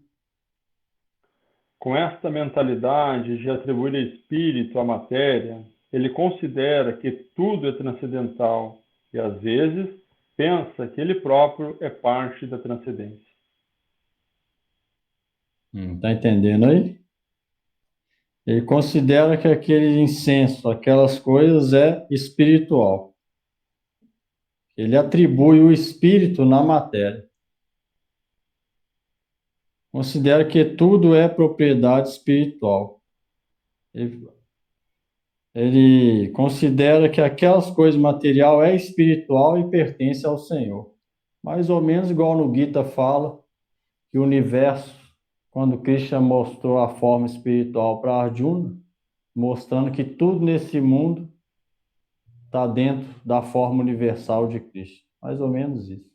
Com esta mentalidade de atribuir espírito à matéria, ele considera que tudo é transcendental e, às vezes, pensa que ele próprio é parte da transcendência. Tá entendendo aí? Ele considera que aquele incenso, aquelas coisas é espiritual. Ele atribui o espírito na matéria. Considera que tudo é propriedade espiritual. Ele considera que aquelas coisas material é espiritual e pertence ao Senhor. Mais ou menos igual no Gita fala que o universo, quando Krishna mostrou a forma espiritual para Arjuna, mostrando que tudo nesse mundo está dentro da forma universal de Krishna. Mais ou menos isso.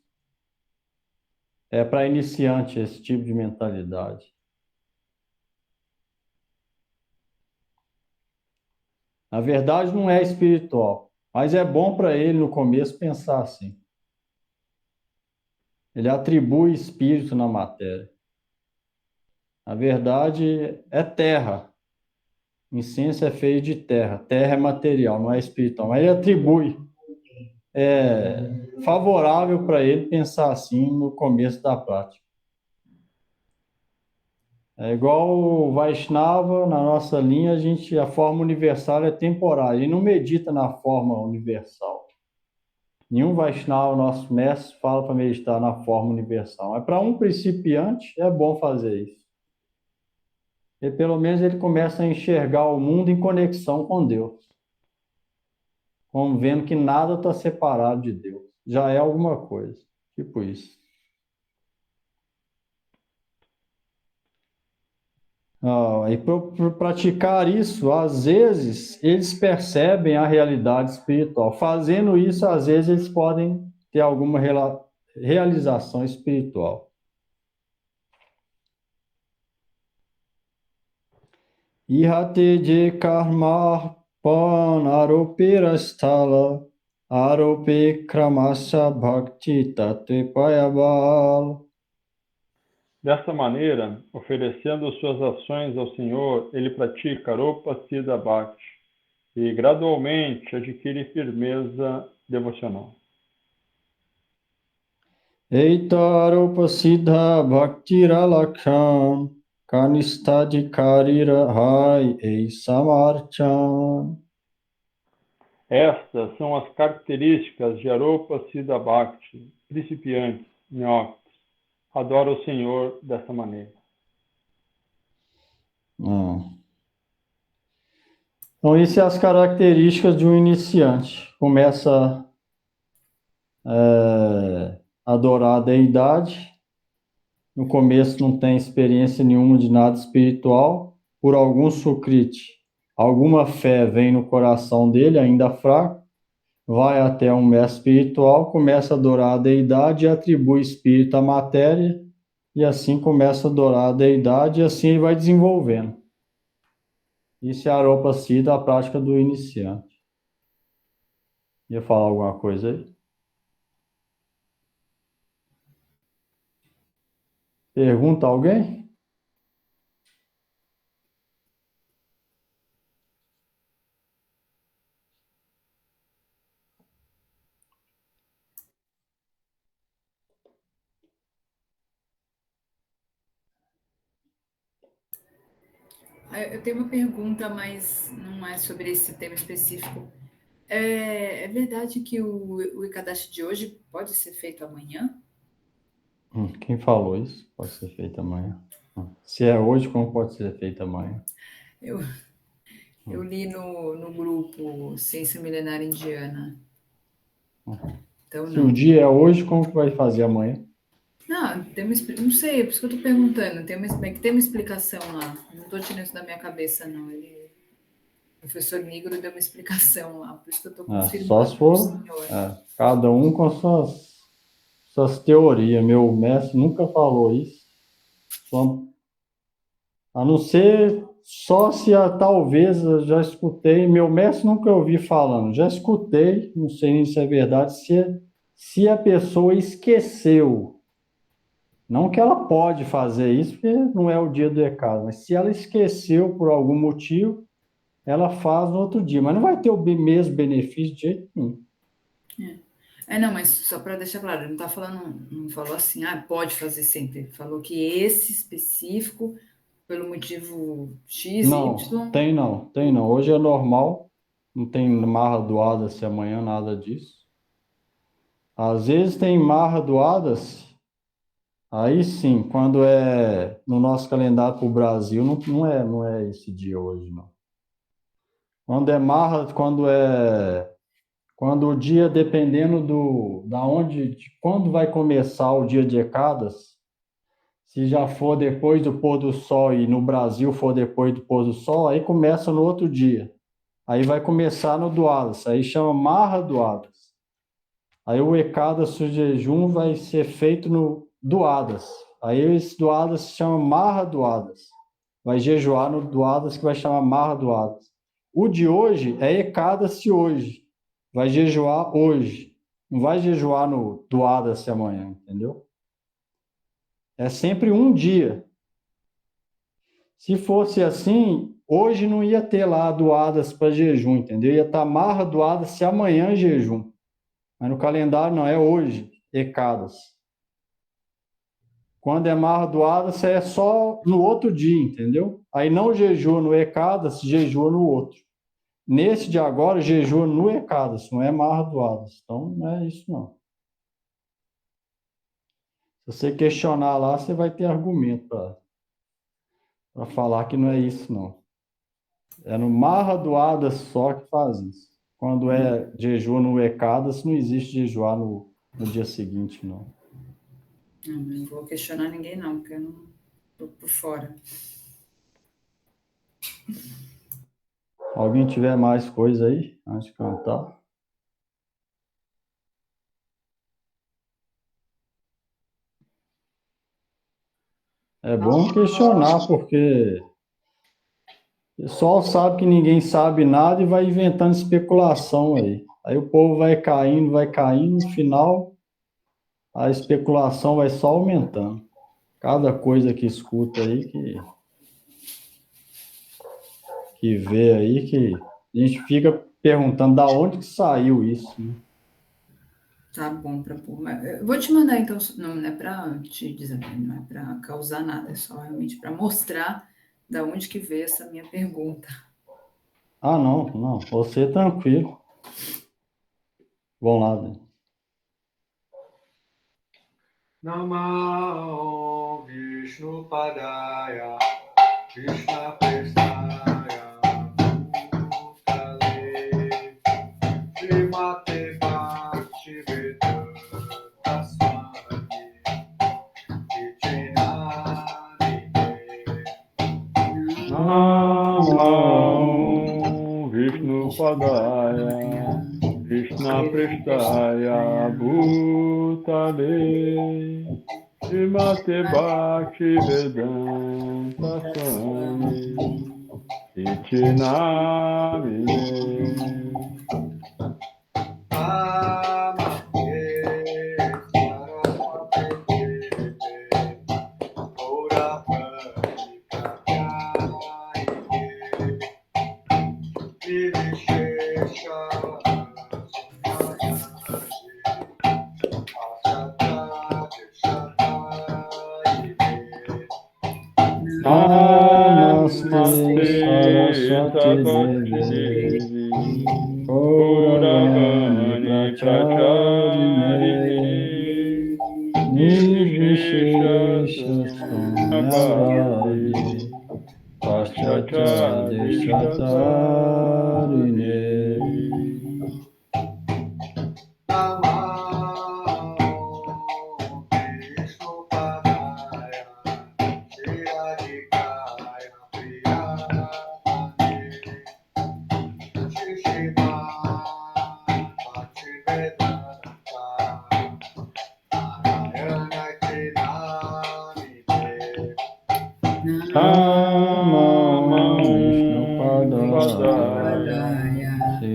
É para iniciante esse tipo de mentalidade. Na verdade, não é espiritual, mas é bom para ele no começo pensar assim. Ele atribui espírito na matéria. Na verdade, é terra. Incenso é feito de terra. Terra é material, não é espiritual. Mas ele atribui. É favorável para ele pensar assim no começo da prática. É igual o Vaishnava, na nossa linha, a forma universal é temporária. Ele não medita na forma universal. Nenhum Vaishnava, nosso mestre, fala para meditar na forma universal. Mas para um principiante, é bom fazer isso. E pelo menos ele começa a enxergar o mundo em conexão com Deus. Como vendo que nada está separado de Deus. Já é alguma coisa. Tipo isso. E para praticar isso, às vezes, eles percebem a realidade espiritual. Fazendo isso, às vezes, eles podem ter alguma realização espiritual. Ihate je karma pan aropera sthala arope kramasya bhakti tatve payabal. Dessa maneira, oferecendo suas ações ao Senhor, ele pratica Aropa Siddha Bhakti e gradualmente adquire firmeza devocional. Eita aropa siddha bhaktira laksham kanistadikarira hai ei samarchan. Estas são as características de Aropa Siddha Bhakti, principiantes, neófitos. Adora o Senhor dessa maneira. Então, isso são as características de um iniciante. Começa a adorar a deidade. No começo não tem experiência nenhuma de nada espiritual. Por algum sukriti, alguma fé vem no coração dele, ainda fraco. Vai até um mestre espiritual, começa a adorar a deidade e atribui espírito à matéria. E assim começa a adorar a deidade e assim ele vai desenvolvendo. Isso é a Aropa Siddha, a prática do iniciante. Ia falar alguma coisa aí? Pergunta alguém? Eu tenho uma pergunta, mas não é sobre esse tema específico. É verdade que o Ikadashi de hoje pode ser feito amanhã? Quem falou isso? Pode ser feito amanhã. Se é hoje, como pode ser feito amanhã? Eu li no grupo Ciência Milenar Indiana. Então, Se o dia é hoje, como que vai fazer amanhã? Não, não sei, é por isso que eu tô perguntando. Tem uma explicação lá. Não tô tirando isso da minha cabeça, não. O professor Negro deu uma explicação lá, por isso que eu tô confirmando. Só se for cada um com suas teorias. Meu mestre nunca falou isso. A não ser só se talvez eu já escutei, meu mestre nunca ouvi falando, já escutei, não sei nem se é verdade, se a pessoa esqueceu. Não que ela pode fazer isso, porque não é o dia do ECAD, mas se ela esqueceu por algum motivo, ela faz no outro dia, mas não vai ter o mesmo benefício de jeito nenhum. Não, mas só para deixar claro, ele não tá falando, não falou assim, pode fazer sempre. Ele falou que esse específico, pelo motivo X, Não, Y. tem não. Hoje é normal, não tem marra doada se amanhã, nada disso. Às vezes tem marra doadas, aí sim, quando é no nosso calendário para o Brasil, não é esse dia hoje, não. Quando é marra, quando o dia, dependendo de quando vai começar o dia de Ecadas, se já for depois do pôr do sol e no Brasil for depois do pôr do sol, aí começa no outro dia. Aí vai começar no Duadas, aí chama Marra Duadas. Aí o Ecadas, o jejum, vai ser feito no Duadas. Aí esse Duadas se chama Marra Duadas. Vai jejuar no Duadas, que vai chamar Marra Duadas. O de hoje é Ecadas hoje. Vai jejuar hoje. Não vai jejuar no Duadas amanhã, entendeu? É sempre um dia. Se fosse assim, hoje não ia ter lá doadas para jejum, entendeu? Ia estar marra doadas se amanhã é jejum. Mas no calendário não, é hoje, Ecadas. Quando é marra doadas, é só no outro dia, entendeu? Aí não jejua no Ecadas, jejua no outro. Nesse de agora, jejua no Ecadas, não é marra doadas. Então, não é isso não. Se você questionar lá, você vai ter argumento para falar que não é isso não. É no Marra Doadas só que faz isso. Quando é jejum no Ecadas, não existe jejuar no dia seguinte, não. Não vou questionar ninguém, não, porque eu não tô por fora. Alguém tiver mais coisa aí, antes de cantar? É bom questionar, porque o pessoal sabe que ninguém sabe nada e vai inventando especulação aí. Aí o povo vai caindo, no final a especulação vai só aumentando. Cada coisa que escuta aí, que vê aí, que a gente fica perguntando da onde que saiu isso, né? Tá bom para pôr. Eu vou te mandar então, não é para te dizer, não é para causar nada, é só realmente para mostrar da onde que veio essa minha pergunta. Ah, não, você tranquilo. Vamos lá, né? Namo Vishnu Padaya Krishna Prestaya Bhutale Srimate Bhaktivedanta Swami Vijnanite Namo Vishnu Padaya Krishna Prestaya Bhutale Srimate Bhakti Vedanta Swami Iti Namine Namaste Saraswati Devi Gauravani Pracharine Nirvishesha Sunyavadi Paschatya Deshatarine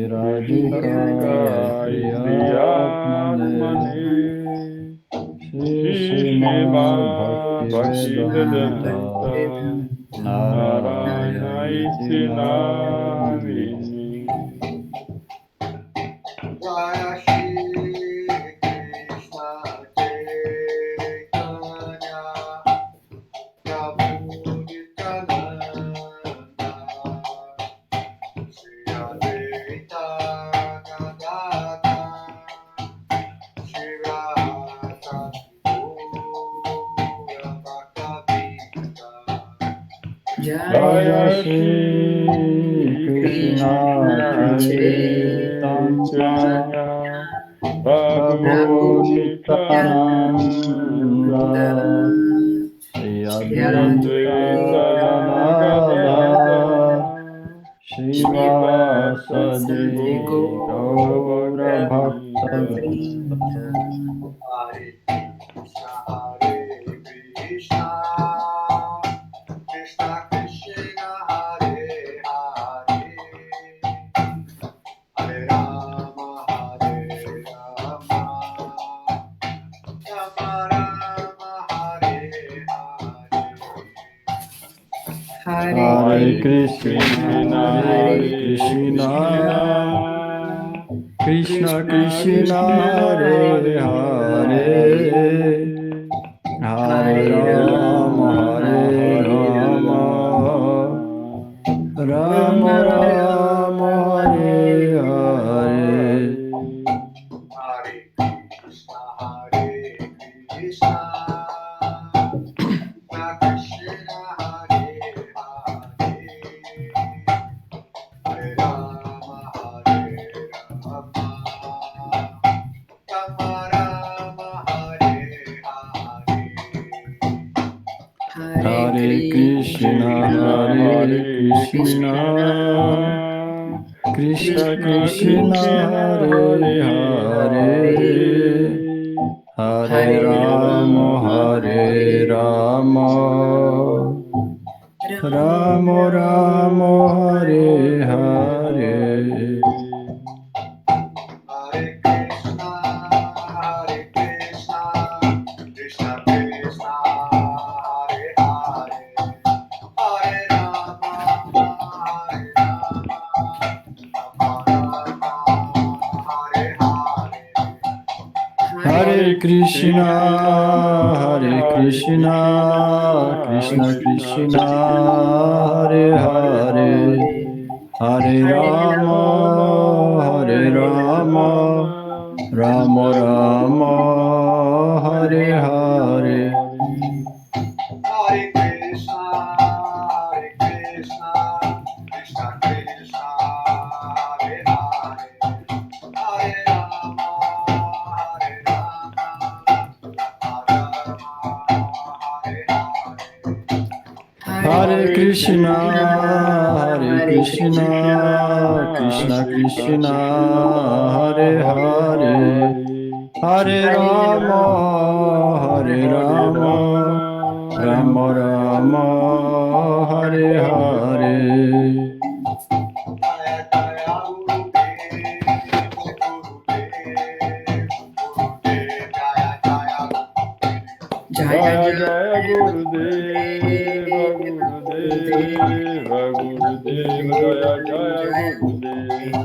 Radhika Atmane Shishima Bhaktivedanta Narayana iti namini. Jaya Shri Krishna Chaitanya Prabhu Nityananda Shri Advaita Gadadhara Shri Radha Gaura Bhakta Jaya Shri Krishna Chaitanya Prabhu Nityananda Shri Advaita Gadadhara Shri Vasadi Gaura Bhakta Hare Krishna, Krishna Krishna, Hare Hare, Hare Rama, Rama Rama, Hare Hare. Hare Krishna, Krishna Krishna, Hare Hare, Hare Rama, Rama Rama, Hare Hare. Hare Krishna, Krishna Krishna, Hare Hare, Hare Rama, Rama Rama, Hare Hare. Hare Krishna, Krishna Krishna, Hare Hare, Hare Rama, Rama Rama, Hare Hare. Hare Krishna, Krishna Krishna, Hare Hare, Hare Rama, Rama Rama, Hare Hare. Hare Krishna, Krishna Krishna, Hare Hare, Hare Rama, Rama Rama, Hare Hare. Hare Krishna, Krishna Krishna, Hare Hare, Hare Rama, Hare Hare. Hare Krishna, Krishna Krishna, Hare Hare, Hare Rama, Rama Rama, Hare Hare. Jaya Jaya Gurudeva, Gurudeva, Gurudeva, Jaya Jaya Gurudeva.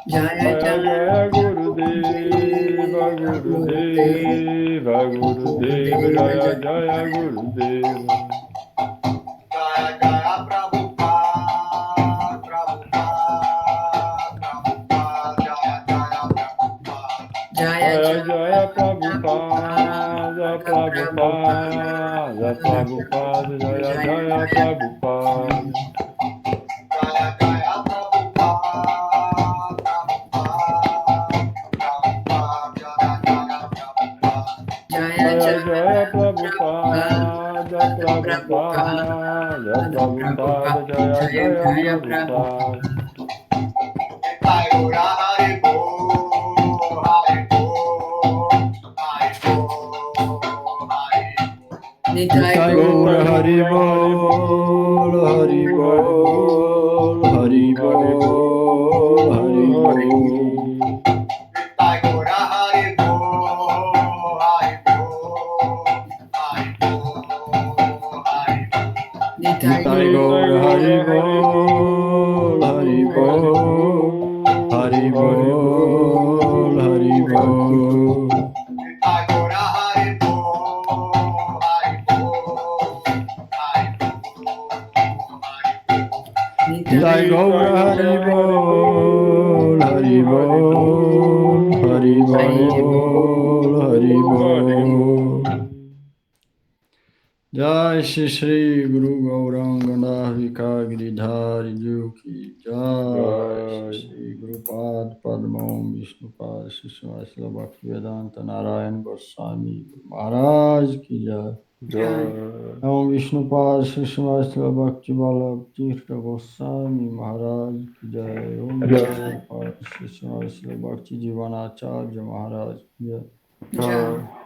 Jaya Jaya Gurudeva, Gurudeva, Gurudeva, Jaya Jaya Gurudeva. Jaya Jaya Prabhupada, Jaya Jaya Prabhupada, Prabhupada, Jaya Jaya Prabhupada. Jaya Jaya Jaya Jaya Prabhupada, Prabhupada, Jaya Jaya Prabhupada. Hare Bol, Hare Bol, Hare Bol, Hare Nitai Gaura Hari Bol, Hari Bol, Hari Bol, Hari Bol. Nitai Gaura Hari Bol, Hari Bol, Hari Bol, Hari Bol. Nitai Gaura Hari Bol, Hari Bol, Hari Bol, Hari Bol. Nitai Gaura Hari Bol, Hari Bol, Hari Bol, Hari Bol. Nitai Gaura Hari Bol, Hari Bol, Hari Bol, Hari Bol. Jai Shri Shri Guru Gauranga Vika Giridhari Ju Ki Jai Shri Guru Pad Padmam Vishnu Pad Shishmasila Bhaktivedanta Narayan Goswami Maharaj Ki Jai. Om Vishnu Pad Shishmasila Bhakti Vallabh Tirtha Goswami Maharaj Ki Jai. Om Vishnu Pad Shishmasila Bhakti Jivanacharya Maharaj Ki Jai.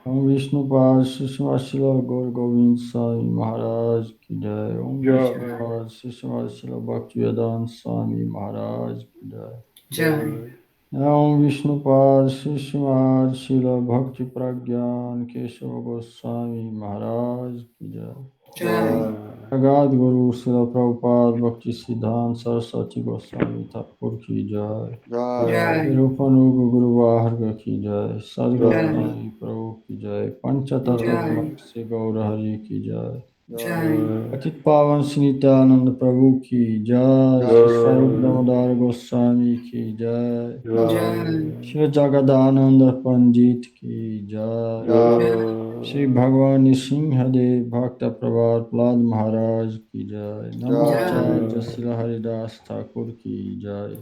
Om Vishnu Pad Shishmasila Gaur Govind Swami Maharaj Ki Jai. Om Vishnu Pad Shishmasila Bhaktivedanta Swami Maharaj Ki Jai. Om Vishnu Pad Shishmasila Bhakti Pragyan Keshava Goswami Maharaj Ki Jai. Agad Guru Srila Prabhupada Bhakti Siddhanta Saraswati Goswami Thakur Ki Jai. Rupanuga Guru Vaharga Ki Jai. Sadguru Prabhu Ki Jai. Panchatattva Se Gaura Hari Ki Jai. Patit Pavan Nityananda Prabhu Ki Jai. Swarup Damodar Goswami Ki Jai. Shri Jagadananda Pandit Ki Jai. Shri Bhagwan Nisinghadev Bhakta Prabhat Prahlad Maharaj Ki Jai. Namacharya Srila Haridas Thakur Ki Jai.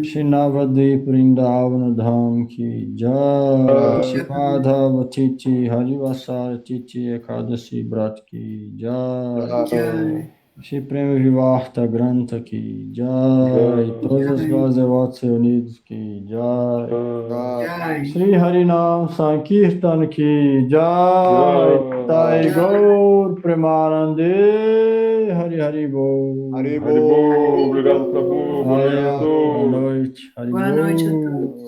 Shri Navadvip Vrindavan Dham Ki Jai. Shri Madhav Chichi Harivasar Chichi Ekadasi Brat Ki Jai. Shri Prem Vivahta Grantha Ki Jai. Todas as Vasevatsya Unidos Ki Jai. Shri Harinam Sankirtan Ki Jai. Tai Gaur Premanande Hari Hari Bol. Hari Hari Bol, Bol. obrigado, Prabhu. Boa noite a todos. Boa noite. Hari Boa noite a Bol. todos.